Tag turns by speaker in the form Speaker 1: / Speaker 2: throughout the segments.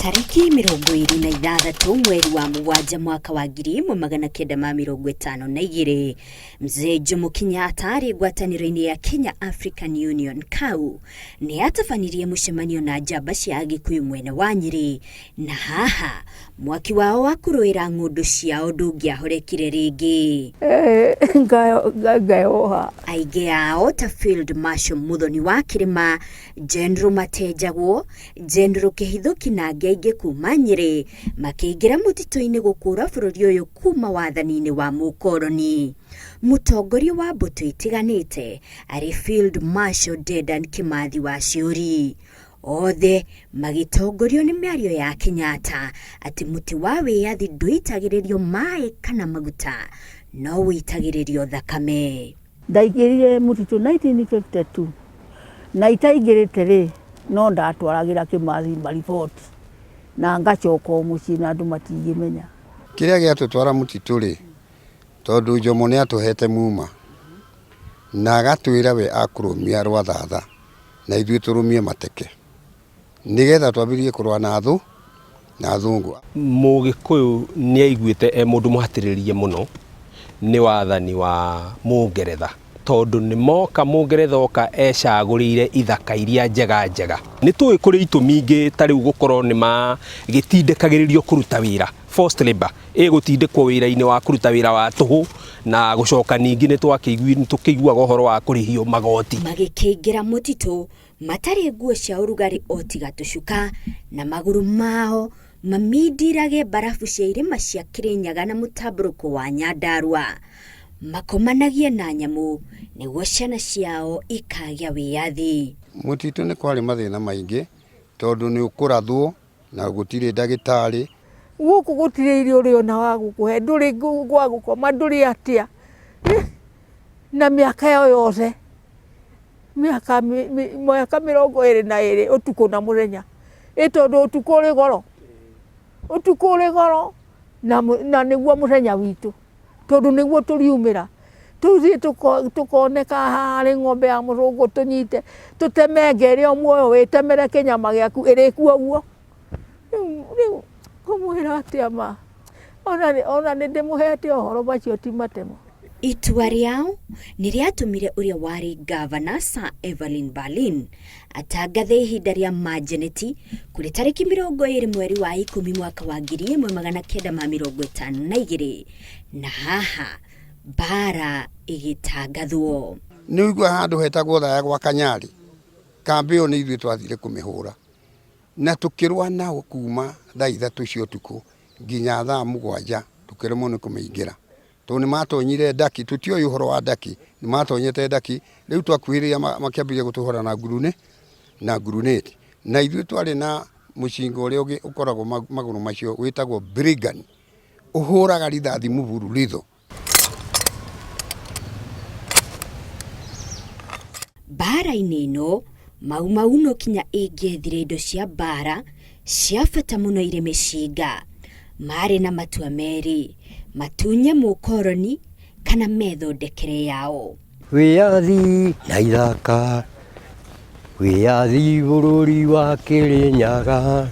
Speaker 1: Tariki 26 mweri wa Mugwanja mwaka wa 1952 Mzee Jomo Kenyatta ari ngwataniro-ini ya Kenya African Union KAU ni atafanirie mucemanio na njamba cia Agikuyu mwena wa Nyeri, na haha mwaki wao wa kuruira ng'undu ciao ndungiahorekire ringi.
Speaker 2: Ngayoha
Speaker 1: Aingĩ ao ta Field Marshal Muthoni wa Kirima, General Matejagwo, General Kihithuki na aingĩ kuma Nyeri makĩingĩra mũtitũ-inĩ gũkũra bũrũri ũyũ kuma wathani-inĩ wa mũkoroni. Mũtongoria wa mbũtũ itiganĩte arĩ Field Marshal Dedan Kimathi wa Ciuri. Othe magitongorio nĩ mĩario ya Kenyatta atĩ mũtĩ wa wĩyathi ndũitagĩrĩrio maĩ kana maguta, no wĩitagĩrĩrio thakame.
Speaker 2: ndaingĩrire mũtitũ 1952 na itaingĩrĩte rĩ no ndatwaragira Kimathi mariboti na ngacoka mũciĩ na andũ matingĩmenya
Speaker 3: kĩrĩa gĩatũtwara mũtitũ rĩ, tondũ Jomo nĩ atũhete muma na agatwĩra we akũrũmia rwathatha na ithuĩ tũrũmie mateke nigetha twambirie kũrũa na thũ na thũngũ.
Speaker 4: Mũgĩkũyũ nĩ aiguĩte mũndũ mũhatĩrĩrie mũno nĩ wathani wa Mũngeretha, tondũ nĩ moka Mũngeretha oka ecagũrĩire ithaka iria njega njega. Nĩ tũĩ kũrĩ itũmi ingĩ ta rĩu gũkorwo nĩ magĩtindĩkagĩrĩrio kũruta wĩra forced labor, gũtindĩkwo wĩra-inĩ wa kũruta wĩra wa tũhũ na gũcoka ningĩ nĩ tũkĩiguaga ũhoro wa kũrĩhio magoti.
Speaker 1: Magĩkĩingĩra mũtitũ matarĩ nguo cia ũrugarĩ o tiga tũcuka na magũrũ mao mamindirage barafu cia irĩma cia Kĩrĩnyaga na mũtambũrũko wa Nyandarua, makomanagie na nyamũ nĩguo ciana ciao ikagĩa wĩyathi.
Speaker 3: Mũtitũ nĩ kwarĩ mathĩna maingĩ tondũ nĩ ũkũrathwo na gũtirĩ ndagĩtarĩ.
Speaker 2: Gũkũ gũtirĩ irio ũrĩ ona wa gũkũhe, ndũrĩ gwa gũkoma, ndũrĩ atĩa na mĩaka yo yothe mĩaka 22 ũtukũ na mũthenya tondũ ũtukũ ũrĩ goro na nĩguo mũthenya witũ tondũ nĩguo tũriumĩra tũthiĩ tũkoneka harĩ ng'ombe ya mũrũngũ tũnyite tũtemenge ĩrĩa muoyo wĩtemere kĩnyama gĩaku ĩrĩkuo guo. Rĩu kũmwĩra atĩa ma ona nĩ ndĩmũhete ũhoro macio ti matemo.
Speaker 1: Itua rĩao nĩ rĩatũmire ũrĩa warĩ Governor Sir Evelyn Berlin atangathe ihinda rĩa majeneti kũrĩ tarĩki 20 mweri wa 10 mwaka wa 1952 na haha bara ĩgĩtangathwo.
Speaker 3: Nĩ ũigua handũ hetagwo Thaya gwa Kanyari, kambĩ ĩyo nĩ ithuĩ twathire kũmĩhũra na tũkĩrũa nao kuma thaa 3 cia ũtukũ nginya thaa 7 tũkĩremwo nĩ kũmĩingĩra tondũ nĩ matonyire ndaki. Tũtiũĩ ũhoro wa ndaki, nĩ matonyete ndaki. Rĩu twakuhĩrĩria makĩambĩrĩria gũtũhũra na guruneti na ithuĩ twarĩ na mũcinga ũrĩa ũngĩ ũkoragwo magũrũ macio wĩtagwo brigan, ũhũraga rithathi mũbururitho.
Speaker 1: Bara-inĩ ĩno Maumau no kinya ĩngĩethire indo cia bara cia bata mũno irĩ mĩcinga, marĩ na matua merĩ: matunye mũkoroni kana methondekere yao.
Speaker 5: Wĩyathi na ithaka, wĩyathi bũrũri wa Kĩrĩnyaga,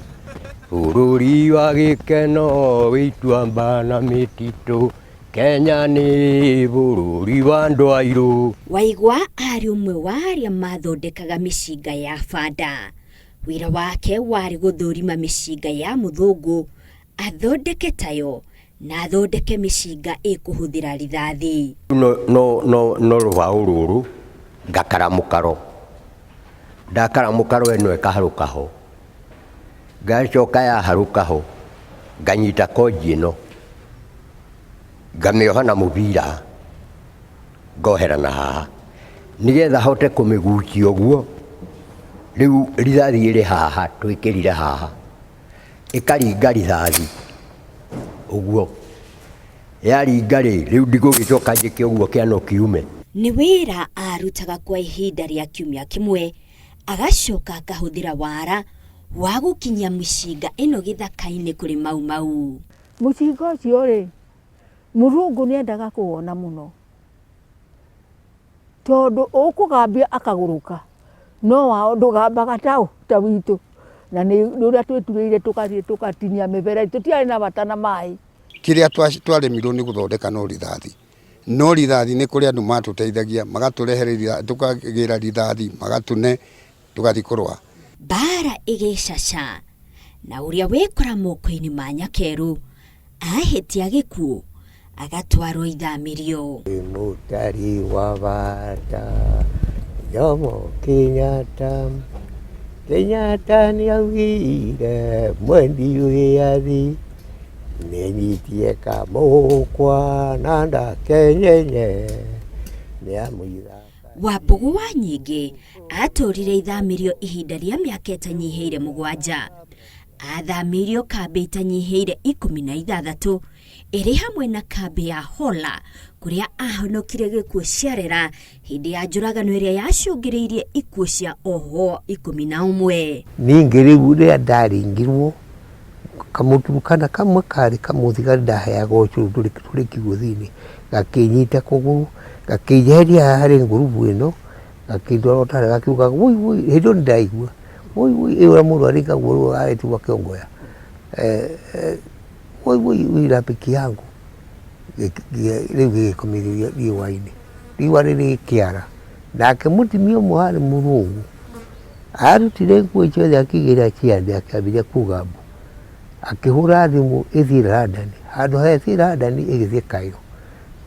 Speaker 5: bũrũri wa gĩkeno wĩituamba na mĩtitũ, Kenya nĩ bũrũri wa andũ airũ.
Speaker 1: Waigwa arĩ ũmwe wa arĩa mathondekaga mĩcinga ya banda. Wĩra wake warĩ gũthũrima mĩcinga ya mũthũngũ athondeke tayo na athondeke mĩcinga ĩkũhũthĩra rithathi.
Speaker 5: No rũbaũ rũrũ ngakara mũkaro, ndakara mũkaro ĩno ĩkaharũka ho, ngacoka yaharũka ho nganyita konji ĩno ngamĩoha na mũbira ngohera na haha nĩgetha hote kũmĩgucia ũguo. Rĩu rithathi ĩrĩ haha twĩkĩrire haha ĩkaringa rithathi ũguo, yaringa rĩu ndigũgĩcoka njĩke ũguo kĩano kiume.
Speaker 1: Nĩ wĩra arutaga kwa ihinda rĩa kiumia kĩmwe, agacoka akahũthĩra wara wa gũkinyia mĩcinga ĩno gĩthaka-inĩ kũrĩ Maumau.
Speaker 2: Mũcinga ũcio rĩ mũrũngũ nĩ endaga kũwona mũno tondũ ũkũgambia akagũrũka, no wao ndũgambaga ta witũ na nä å rä a twä turä ire tå gatinia mä bera tutiarä na bata na maä
Speaker 3: kä rä a twaremirwo nä gå thondeka no rithathi no rithathi nä kå rä andå matå teithagia magatå rehere tå kagä ra rithathi magatå tå gathi kå rwa
Speaker 1: bara ĩgĩcaca na ũrĩa wĩkora moko-inĩ ma Nyakeru ahĩtia gĩkuũ agatwarwo ithamĩrio.
Speaker 5: Mũtari wa bata Jomo Kenyatta nĩ augire mwendi wĩyathi nĩnyitie kamũkwa na ndakenyenye nĩ amũitha.
Speaker 1: Wambũgũ wa Nyingĩ atũrire ithamĩrio ihinda rĩa mĩaka ĩtanyihĩire 7. Athamĩirio kambĩ itanyihĩire 16 ĩrĩ hamwe na kambĩ ya Hola kũrĩa ahonokire gĩkuũ ciarera hĩndĩ ya njũragano ĩrĩa yacũngĩrĩirie ikuũ cia ohwo 11.
Speaker 5: Ningĩ rĩu rĩrĩa ndaringirwo kamũturukana kamwe karĩ kamũthigari ndaheaga ũcũrũ tũrĩ kiugo-inĩ gakĩnyita kũgũrũ gakĩnjeheria harĩ ngurubu ĩno gakĩndwara ũtarĩ gakiuga wui hĩndĩ ĩyo nĩ ndaigua wui ĩyo mũndũ arĩngagwo rĩu agĩtuga kĩongoya wui rafiki yangu rĩu gĩgĩkomithĩria riũa-inĩ riũa rĩrĩ kĩara nake mũtumia ũmwe harĩ mũrũngu arutire nguo ciothe akĩigĩrĩra ciande akĩambĩrĩria kuga mbu akĩhũra thimũ ĩthiĩ London handũ ha ĩthiĩ London ĩgĩthiĩ Cairo.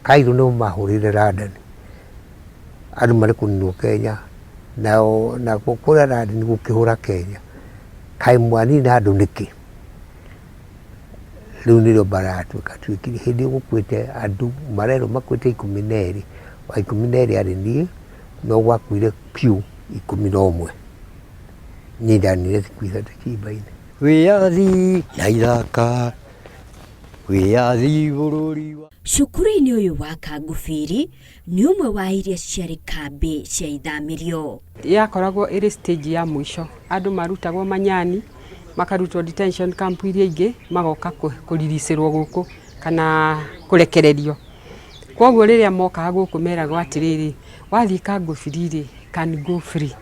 Speaker 5: Cairo nĩo mahũrĩire London andũ marĩ kũninwo Kenya na kũrĩa London gũkĩhũra Kenya kaĩ mwanina andũ nĩkĩ rĩu nĩrĩo mbara yatuĩka tuĩkire hĩndĩ gũkuĩte andũ marerwo makuĩte 12 wa 12 arĩ niĩ no gwakuire piũ 11 niĩ ndanire thikũ 3 kĩimba-inĩ. Wĩyathi na ithaka wĩyathi bũrũri wa.
Speaker 1: Cukuru-inĩ ũyũ wa Kangubiri nĩ ũmwe wa iria ciarĩ kambĩ cia ithamĩrio.
Speaker 6: Yakoragwo ĩrĩ stage ya mũico andũ marutagwo manyani makarutwo detention camp iria ingĩ magoka kũriricĩrwo gũkũ kana kũrekererio. Kwoguo rĩrĩa mokaga gũkũ meragwo atĩrĩrĩ wathiĩ Kangubiri can go free.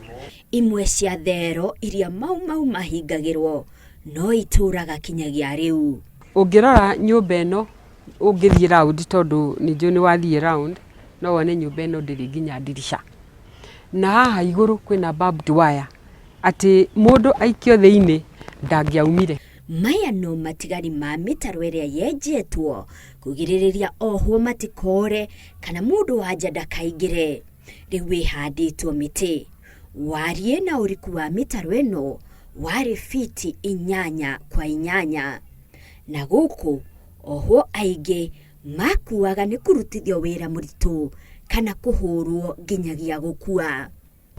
Speaker 1: Imwe cia thero iria Maumau mahingagĩrwo no itũraga kinyagia rĩu.
Speaker 6: Ũngĩrora nyũmba ĩno ũngĩthiĩ round tondũ nĩnjũ nĩ wathiĩ round no wone nyũmba ĩno ndĩrĩ nginya ndirisha. Na haha igũrũ kwĩna barbed wire atĩ mũndũ aikio thĩinĩ ndangĩaumire.
Speaker 1: Maya no matigari ma mĩtaro ĩrĩa yenjetwo kũgirĩrĩria ohwo matikore kana mũndũ wa nja ndakaingĩre. Rĩu ĩhandĩtwo mĩtĩ. Wariĩ na ũriku wa mĩtaro ĩno warĩ fiti 8 kwa 8 na gũkũ ohwo aingĩ makuaga nĩ kũrutithio wĩra mũritũ kana kũhũrwo nginyagia gũkua.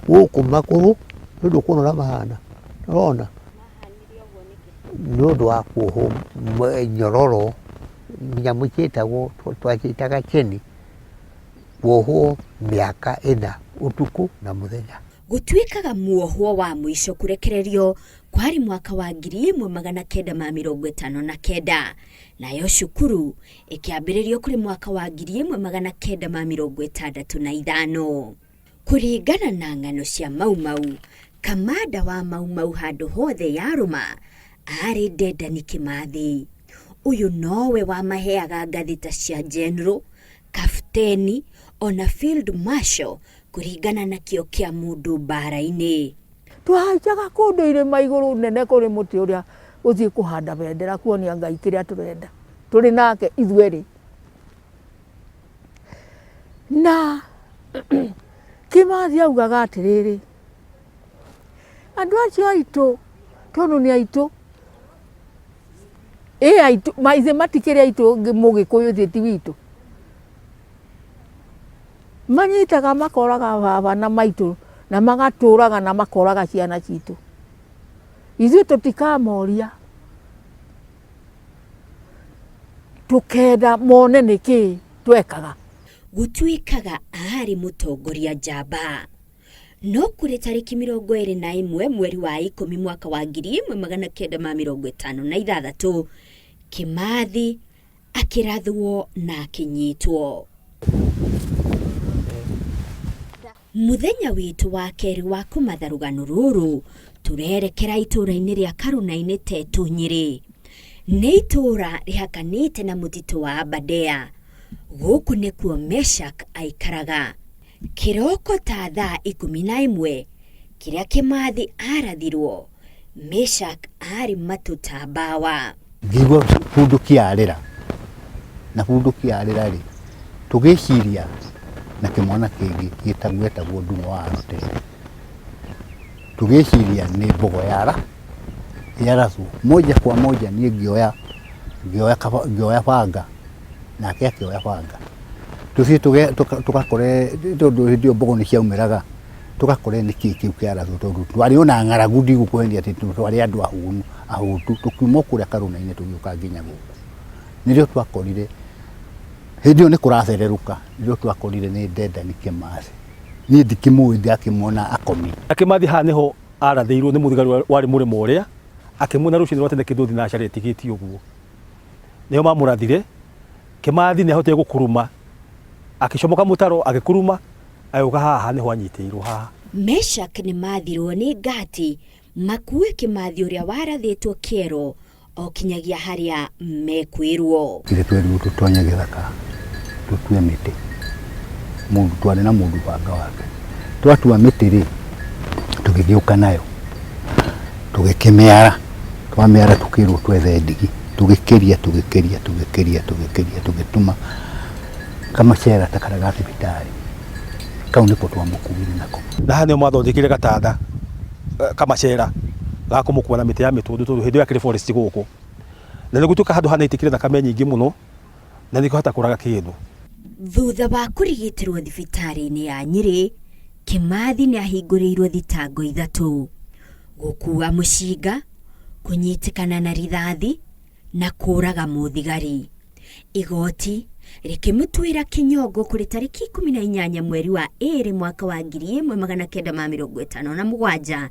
Speaker 5: Gũkũ makũrũ nĩũndũ kũnora mahana ũrona nĩũndũ wa kuohwo nyororo nyamũ ciĩtagwo twacĩtaga cheni kuohwo mĩaka 4 ũtukũ na mũthenya.
Speaker 1: Gũtuĩkaga muohwo wa mũico kũrekererio kwarĩ mwaka wa 1959 nayo cukuru ĩkĩambĩrĩrio kũrĩ mwaka wa 1965. Kũringana na ng'ano cia Maumau, kamanda wa Maumau handũ hothe yarũma arĩ Dedan Kimathi. Ũyũ nowe wamaheaga ngathĩ ta cia general, kapteni ona field marshal kũringana na kĩo kĩa mũndũ mbara-inĩ.
Speaker 2: Twahaicaga kũndũ irĩma igũrũ nene kũrĩ mũtĩ ũrĩa ũthiĩ kũhanda bendera kuonia Ngai kĩrĩa tũrenda tũrĩ nake ithuerĩ. Na Kimathi augaga atĩrĩrĩ andũ acio aitũ tondũ nĩ aitũ aitũ maithe matikĩrĩ aitũ Mũgĩkũyũ thĩ ti witũ manyitaga makoraga baba na maitũ na magatũraga na makoraga ciana citũ. Ithuĩ tũtikamoria tũkenda mone nĩkĩ twekaga.
Speaker 1: Gũtuĩkaga arĩ mũtongoria njamba no kũrĩ tarĩki 21 mweri wa 10 mwaka wa 1956 Kimathi akĩrathwo na akĩnyitwo. Mũthenya witũ wa kerĩ wa kũmatha rũgano rũrũ turerekera itura-inĩ rĩa Karuna-inĩ Tetu Nyĩrĩ. Nĩ itura rĩhakanĩte na mũtitũ wa Aberdare. Gũkũ nĩkuo Meshak aikaraga. Kĩroko ta thaa 11 kĩrĩa Kĩmathi arathirwo, Meshak arĩ matũ ta mbawa.
Speaker 7: Ngigua kundu kĩarĩra, na kundu kĩarĩra rĩ tũgĩciria na kĩmwana kĩngĩ gĩtagwo Ndumo wa Rũtere. Tũgĩciria nĩ mbogo yarathwo moja kwa moja. Niĩ ngĩoya banga nake akĩoya banga, tũthiĩ tũgakore tondũ hĩndĩ ĩyo mbogo nĩ ciaumĩraga, tũgakore nĩ kĩĩ kĩu kĩarathwo, tondũ twarĩ ona ng'aragu ndigũkũhenia atĩ twarĩ andũ ahũtu. Tũkiuma kũrĩa Karuna-inĩ tũgĩũka nginya gũkũ, nĩrĩo twakorire hĩndĩ ĩyo nĩ kũrathererũka, nĩrĩo twakorire nĩ Dedan Kĩmathi. Niĩ ndikĩmũĩ, ndakĩmuona akomi. Kĩmathi haha nĩho arathĩirwo nĩ mũthigari warĩ mũrĩmo ũrĩa, akĩmuona rũcinĩ rwa tene kĩndũthi na acarĩ tigĩtie ũguo, nĩho mamũrathire. Kĩmathi nĩahotire gũkuruma, akĩcomoka mũtaro agĩkuruma, agĩũka haha nĩho anyitĩirwo haha.
Speaker 1: Meshak nĩ mathirwo nĩ ngati makue Kĩmathi ũrĩa warathĩtwo kĩero o kinyagia harĩa mekwĩrwo.
Speaker 7: Twerirwo tũtonye gĩthaka tũtue mĩtĩ, mũndũ twarĩ na mũndũ banga wake. Twatua mĩtĩ rĩ tũgĩgĩũka nayo tũgĩkĩmĩara, twamĩara tũkĩrwo twethe ndigi, tũgĩkĩria tũgĩtuma kamacera ta karĩa ga thibitarĩ. Kau nĩko twamũkuire nako. Na haha nĩho mathondekire gatanda kamacera ga kũmũkua na mĩtĩ ya mĩtũndũ, tondũ hĩndĩ ĩyo akĩrĩ forest gũkũ, na nĩ gũtuĩka handũ hana itĩkire thakame nyingĩ mũno, na nĩ kũhota kũraga kĩndũ.
Speaker 1: Thutha wa kũrigitĩrwo thibitarĩ-inĩ ya Nyĩrĩ, Kĩmathi nĩ ahingũrĩirwo thitango 3: gũkua mũcinga, kũnyitĩkana na rithathi na kũraga mũthigari. Igoti rĩkĩmũtuĩra kĩnyongo kũrĩ tarĩki 18 mweri wa 2 mwaka wa 1957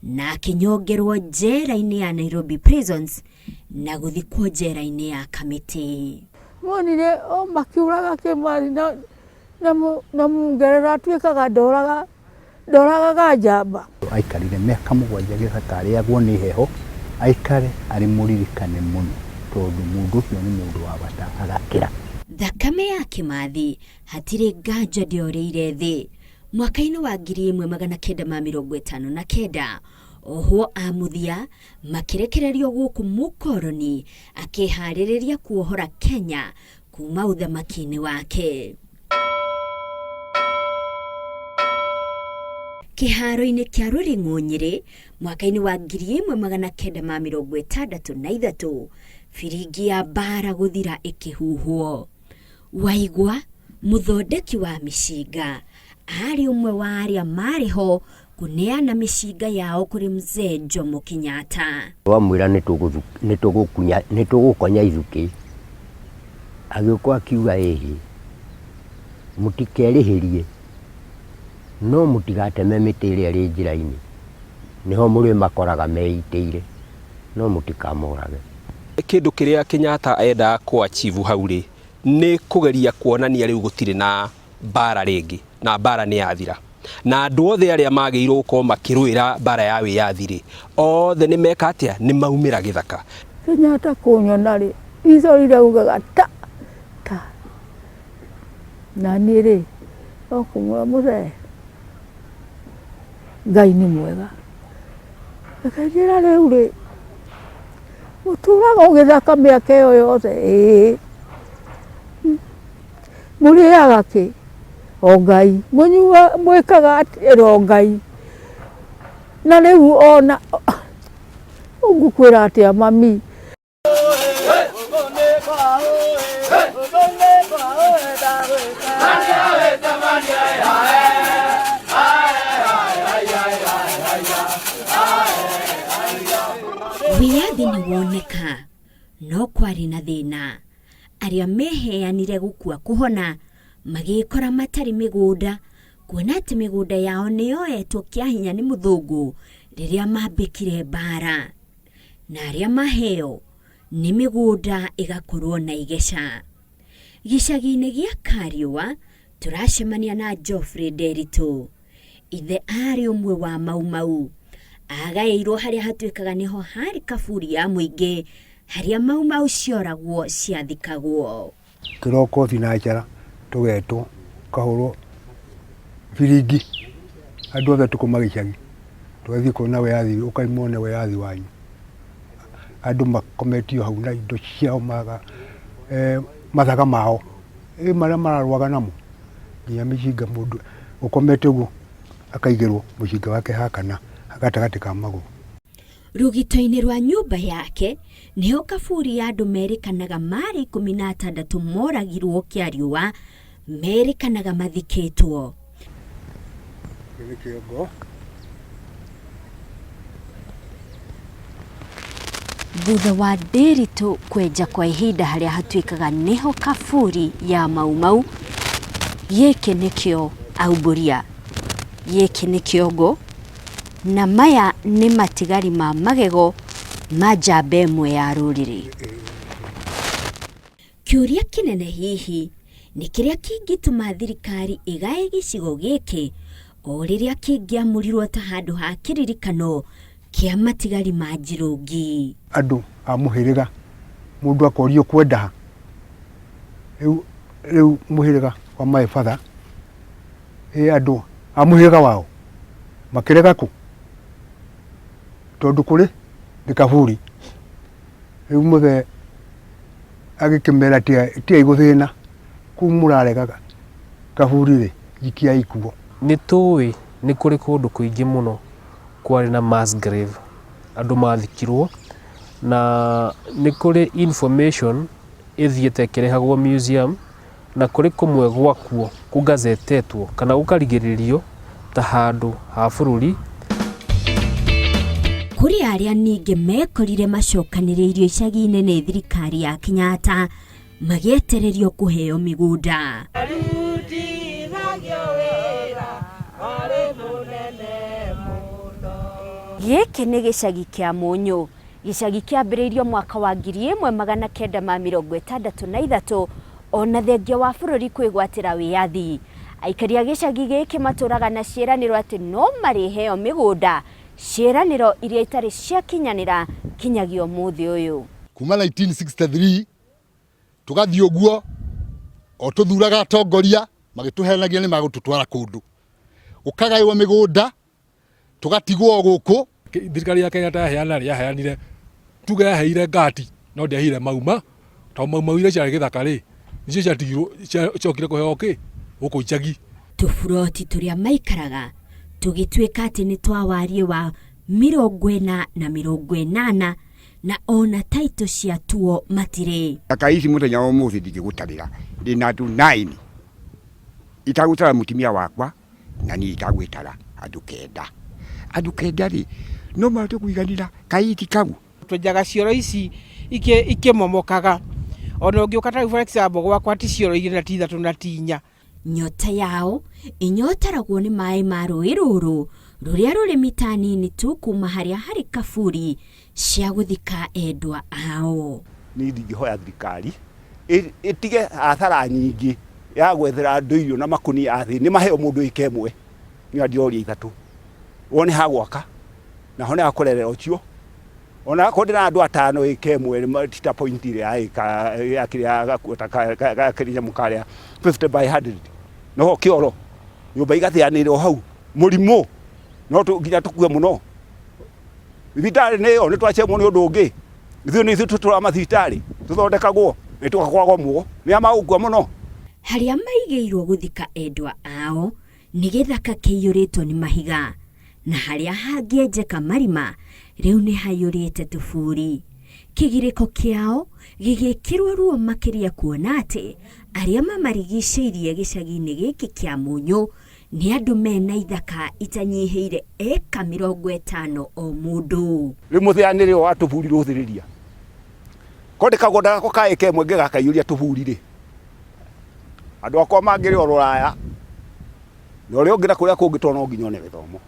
Speaker 1: na akĩnyongerwo njera-inĩ ya Nairobi Prisons na gũthikwo njera-inĩ ya Kamĩtĩ.
Speaker 2: Monire makiuraga Kĩmathi na mũngerera atuĩkaga ndoraga njamba.
Speaker 7: Aikarire mĩaka 7 gĩthaka arĩagwo nĩ heho, aikare arĩ mũririkane mũno, tondũ mũndũ ũcio nĩ mũndũ wa bata agakĩra.
Speaker 1: Thakame ya Kĩmathi hatirĩ nganja ndĩorĩire thĩ. Mwaka-inĩ wa 1959 oho amuthia makĩrekererio gũkũ mũkoroni, akĩharĩrĩria kuohora Kenya kuma ũthamaki-inĩ wake. Kĩharo-inĩ kĩa Rũrĩng'ũ Nyĩrĩ mwaka-inĩ wa 1963 biringi ya mbara gũthira ĩkĩhuhwo. Waigwa mũthondeki wa mĩcinga arĩ ũmwe wa arĩa marĩ ho kũneana mĩcinga yao kũrĩ Mzee Jomo Kenyatta.
Speaker 5: Wamwĩra nĩ tũgũkonya ithukĩ, agĩũka akiuga ĩhĩ mũtikerĩhĩrie, no mũtigateme mĩtĩ ĩrĩa ĩrĩ njĩra-inĩ, nĩho mũrĩmakoraga meitĩire, no mũtikamorage.
Speaker 4: Kĩndũ kĩrĩa Kenyatta enda kũachieve hau rĩ nĩ kũgeria kuonania rĩu gũtirĩ na mbara rĩngĩ, na mbara nĩ yathira, na andũ othe arĩa magĩrĩirwo gũkorwo makĩrũĩra mbara ya wĩyathi rĩ othe nĩ meka atĩa, nĩ maumĩra gĩthaka.
Speaker 2: Kenyatta kũnyona rĩ icorire ugaga ta na niĩ rĩ okũmwĩra mũthee Ngai nĩ mwega, akanjĩra rĩu rĩ mũtũraga ũgĩthaka mĩaka ĩyo yothe, mũrĩaga kĩ? O Ngai. Mũnyua mwĩkaga atĩrĩ o Ngai. Na rĩu ona ũngũkwĩra atĩa mami?
Speaker 1: Wĩyathi nĩ woneka, no kwarĩ na thĩna. Arĩa meheanire gũkua kũhona magĩkora matarĩ mĩgũnda, kuona atĩ mĩgũnda yao nĩyoetwo kĩa hinya nĩ mũthũngũ rĩrĩa mambĩkire mbara, na arĩa maheo nĩ mĩgũnda ĩgakorwo na igeca. Gĩcagi-inĩ gĩa Kariũa tũracemania na Geoffrey Nderitu. Ithe arĩ ũmwe wa Maumau, agaĩirwo harĩa hatuĩkaga niho harĩ kaburi ya mũingĩ harĩa Maumau cioragwo ciathikagwo.
Speaker 8: Kĩroko thinacara tũgetwo kahũrwo biringi andũ othe tũkoma gĩcagi tũgathiĩ kuona wĩyathi ũkaimone wĩyathi wanyu. Andũ makometio hau na indo ciao mathaga mao marĩa mararwaga namo nginya mĩcinga mũndũ ũkomete ũguo akaigĩrwo mũcinga wake hakana gatagatĩ ka magũrũ.
Speaker 1: Rũgito-inĩ rwa nyũmba yake nĩho kaburi ya andũ merĩkanaga marĩ 16 moragirwo kĩariũa merĩkanaga mathikĩtwo. Thutha wa ndĩritũ kwenja kwa ihinda harĩa hatuĩkaga niho kaburi ya Maumau, gĩkĩ nĩkĩo aumbũria, gĩkĩ nĩ kĩongo, na maya nĩ matigari ma magego ma njamba ĩmwe ya rũrĩrĩ. Kĩũria kĩnene hihi nĩ kĩrĩa kĩngĩtũma thirikari ĩgae gĩcigo gĩkĩ o rĩrĩa kĩngĩamũrirwo ta handũ ha kĩririkano kĩa matigari ma njirũngi.
Speaker 8: Andũ a mũhĩrĩga mũndũ akorio kwenda rĩu mũhĩrĩga wa my father andũ a mũhĩrĩga wao makĩrega kũ tondũ kũrĩ nĩ kaburi. Rĩu mũthee agĩkĩmera tia igũthĩna kũu mũraregaga kaburi-rĩ ikia ikuo.
Speaker 9: Nĩ tũĩ nĩ kũrĩ kũndũ kũingĩ mũno kwarĩ na mass grave andũ mathikirwo, na nĩ kũrĩ information ĩthiĩte ĩkĩrehagwo museum, na kũrĩ kũmwe gwakuo kũgazetetwo kana gũkarigĩrĩrio ta handũ ha bũrũri.
Speaker 1: Kũrĩ arĩa ningĩ mekorire macokanĩrĩirio icagi-inĩ nĩ thirikari ya Kenyatta magĩetererio kũheo mĩgũnda. Gĩkĩ nĩ gĩcagi kĩa Mũnyũ, gĩcagi kĩambĩrĩirio mwaka wa 1963 ona thengia wa bũrũri kwĩgwatĩra wĩyathi. Aikari a gĩcagi gĩkĩ matũraga na ciĩranĩro atĩ no marĩheo mĩgũnda, ciĩranĩro iria itarĩ ciakinyanĩra kinyagia ũmũthĩ ũyũ.
Speaker 10: Kuma 1963 tũgathiĩ ũguo o tũthuraga atongoria magĩtũheanagia nĩ magũtũtwara kũndũ, ũkagaĩrwo mĩgũnda tũgatigwo gũkũ.
Speaker 11: Thirikari ya Kenya yaheanire tuge yaheire ngati no ndĩaheire Mauma, tondũ Maumau iria ciarĩ gĩthaka-rĩ nicio ciatigirwo ciokire kũheo kĩ gũkũ icagi.
Speaker 1: Tũburoti tũrĩa maikaraga tũgĩtuĩka atĩ nĩ twawarie wa 40 na 80 na ona taito cia tuo matirĩ.
Speaker 3: Aka ici mũthenya wa ũmũthĩ ndingĩgũtarĩra ndĩna andũ 9 itagũtara mũtumia wakwa na niĩ itagwĩtara andũ 9. Andũ 9-rĩ no mahote kũiganĩra kaiti kau.
Speaker 12: Twenjaga cioro ici ikĩmomokaga, ona ũngĩũka ta for example gwakwa ti cioro 3 na 4.
Speaker 1: Nyota yao inyotaragwo nĩ maĩ ma rũĩ rũrũ rũrĩa rũrĩ mita nini tu kuma harĩa harĩ kaburi cia gũthika endwa ao.
Speaker 13: Niĩ ndingĩhoya thirikari ĩtige hathara nyingĩ ya gwethera andũ irio na makũnia athĩ nĩ maheo mũndũ ĩka ĩmwe nĩ andioria 3 wone ha gwaka na hone akũrerera ũcio ona kũndĩ na andũ 5 ĩka ĩmwe tita point ile ya kĩrĩa gakuota kĩrĩa mũkarĩa 50 by 100 no kĩoro nyũmba igathĩanĩrwo hau mũrimũ no nginya tũkue mũno. Thibitarĩ nĩyo nĩ twachemwo nĩ ũndũ ũngĩ, ithuĩ nĩ ithuĩ tũtũra mathibitarĩ tũthondekagwo nĩ tũgakoragwo muo nĩ amagũkua mũno.
Speaker 1: Harĩa maigĩirwo gũthika endwa ao nĩ gĩthaka kĩiyũrĩtwo nĩ mahiga, na harĩa hangĩenjeka marima rĩu nĩ haiyũrĩte tũburi. Kĩgirĩko kĩao gĩgĩkĩrwo ruo makĩria kuona atĩ arĩa mamarigicĩirie gĩcagi-inĩ gĩkĩ kĩa Mũnyũ nĩ andũ mena ithaka itanyihĩire eka 50 o mũndũ.
Speaker 13: Rĩu mũthĩanĩre wa tũburi rũthĩrĩria kondĩ kagonda gako kaĩka ĩmwe ngĩgakaiyũria tũburi-rĩ andũ akwa mangĩrĩ o rũraya na ũrĩa ũngĩra kũrĩa kũngĩ tondũ no nginya one gĩthomo.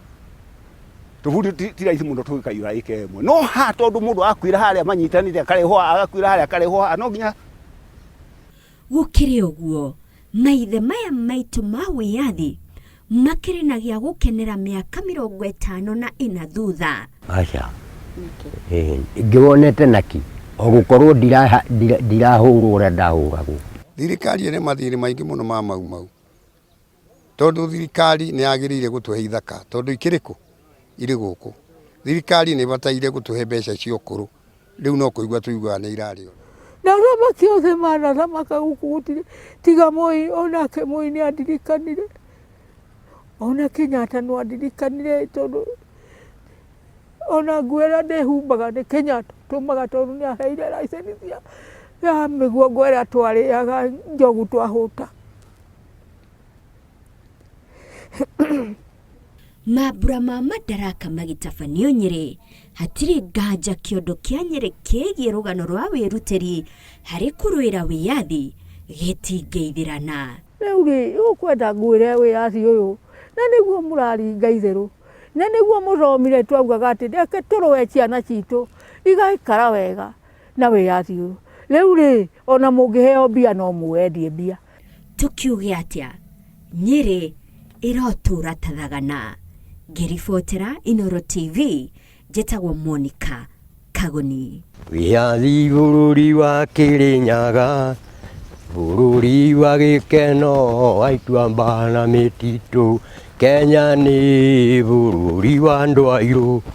Speaker 13: Tũburi ti raithi mũno tũgĩkaiyũra ĩka ĩmwe no ha tondũ mũndũ akwĩra harĩa manyitanĩte akarehwo agakwĩra harĩa akarehwo no nginya.
Speaker 1: Gũkĩrĩ ũguo maithe maya maitũ ma wĩyathi makĩrĩ na gĩa gũkenera mĩaka 54 thutha
Speaker 5: aca ngĩwonete naki o gũkorwo ndirahũrwo ũrĩa ndahũragwo.
Speaker 3: Thirikari ĩrĩ mathirĩ maingĩ mũno ma Maumau, tondũ thirikari nĩ yagĩrĩire gũtũhe ithaka, tondũ ikĩrĩkũ irĩ gũkũ. Thirikari nĩ ĩbataire gũtũhe mbeca cia ũkũrũ, rĩu no kũigua tuiguaga nĩ irarĩo.
Speaker 2: Na thamaki othe manathamaka gũkũ gũtirĩ tiga Moi, onake Moi nĩ andirikanire, ona Kenyatta no andirikanire, tondũ ona nguo ĩrĩa ndĩhumbaga nĩ Kenyatta tũmaga, tondũ nĩ aheire license ya mĩguongo ĩrĩa twarĩaga njogu twahũta.
Speaker 1: Mambura ma Madaraka magĩtabanio Nyĩrĩ, hatirĩ nganja kĩondo kĩa Nyĩrĩ kĩgiĩ rũgano rwa wĩrutĩri harĩ kũrũĩra wĩyathi gĩtingĩithĩrana.
Speaker 2: Rĩu rĩ, ũkwenda ngwĩre wĩyathi ũyũ, na nĩguo mũraringa itherũ, na nĩguo mũthomire twaugaga atĩ reke tũrũe ciana citũ igaikara wega na wĩyathi ũyũ. Rĩu rĩ, ona mũngĩheo mbia no mũwendie mbia.
Speaker 1: Tũkiuge atĩa, Nyĩrĩ ĩrotũra ta thagana. Ngĩribotera Inooro TV, njĩtagwo Monica Kagoni.
Speaker 5: Wĩyathi bũrũri wa Kĩrĩnyaga, bũrũri wa gĩkeno waituamba na mĩtitũ, Kenya nĩ bũrũri wa andũ airũ.